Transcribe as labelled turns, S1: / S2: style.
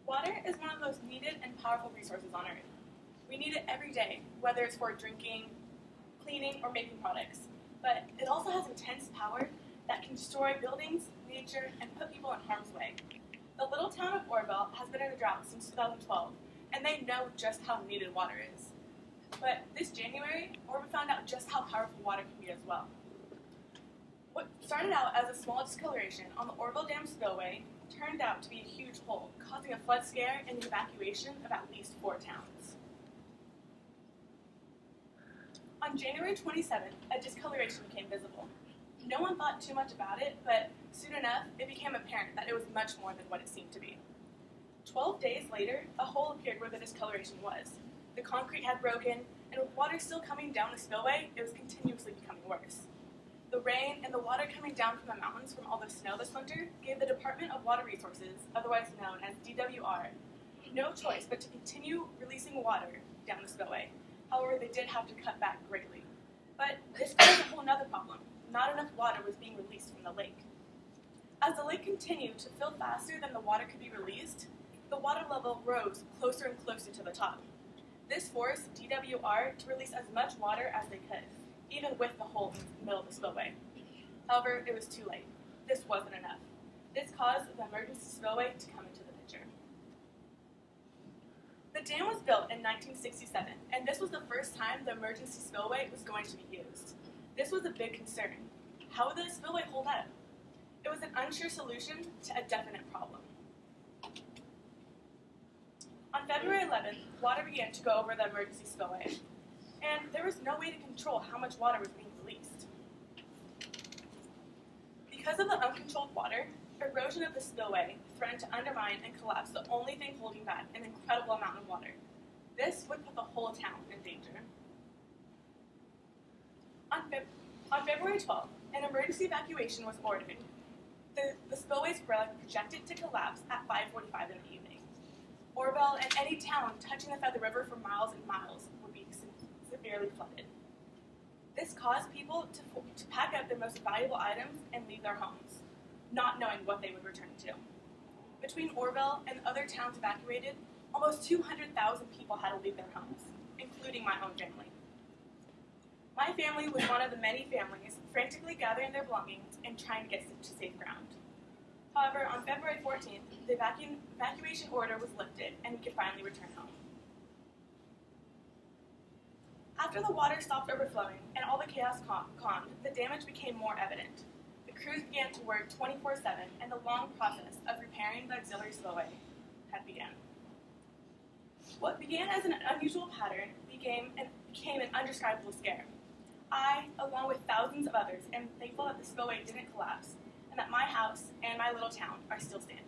S1: Water is one of the most needed and powerful resources on Earth. We need it every day, whether it's for drinking, cleaning, or making products. But it also has intense power that can destroy buildings, nature, and put people in harm's way. The little town of Oroville has been in a drought since 2012, and they know just how needed water is. But this January, Oroville found out just how powerful water can be as well. What started out as a small discoloration on the Oroville Dam spillway turned out to be a huge hole, causing a flood scare and the evacuation of at least 4 towns. On January 27th, a discoloration became visible. No one thought too much about it, but soon enough, it became apparent that it was much more than what it seemed to be. 12 days later, a hole appeared where the discoloration was. The concrete had broken, and with water still coming down the spillway, it was continuously becoming worse. The rain and the water coming down from the mountains from all the snow this winter gave the Department of Water Resources, otherwise known as DWR, no choice but to continue releasing water down the spillway. However, they did have to cut back greatly. But this caused a whole other problem. Not enough water was being released from the lake. As the lake continued to fill faster than the water could be released, the water level rose closer and closer to the top. This forced DWR to release as much water as they could, even with the hole in the middle of the spillway. However, it was too late. This wasn't enough. This caused the emergency spillway to come into the picture. The dam was built in 1967, and this was the first time the emergency spillway was going to be used. This was a big concern. How would the spillway hold up? It was an unsure solution to a definite problem. On February 11th, water began to go over the emergency spillway, and there was no way to control how much water was being released. Because of the uncontrolled water, erosion of the spillway threatened to undermine and collapse the only thing holding back an incredible amount of water. This would put the whole town in danger. On February 12th, an emergency evacuation was ordered. The spillway's projected to collapse at 5:45 in the evening. Oroville and any town touching the Feather River for miles and miles would be severely flooded. This caused people to pack up their most valuable items and leave their homes, not knowing what they would return to. Between Oroville and other towns evacuated, almost 200,000 people had to leave their homes, including my own family. My family was one of the many families frantically gathering their belongings and trying to get to safe ground. However, on February 14th, the evacuation order was lifted and we could finally return home. After the water stopped overflowing and all the chaos calmed, the damage became more evident. The crews began to work 24/7 and the long process of repairing the auxiliary spillway had begun. What began as an unusual pattern became an undescribable scare. I, along with thousands of others, am thankful that the spillway didn't collapse and that my house and my little town are still standing.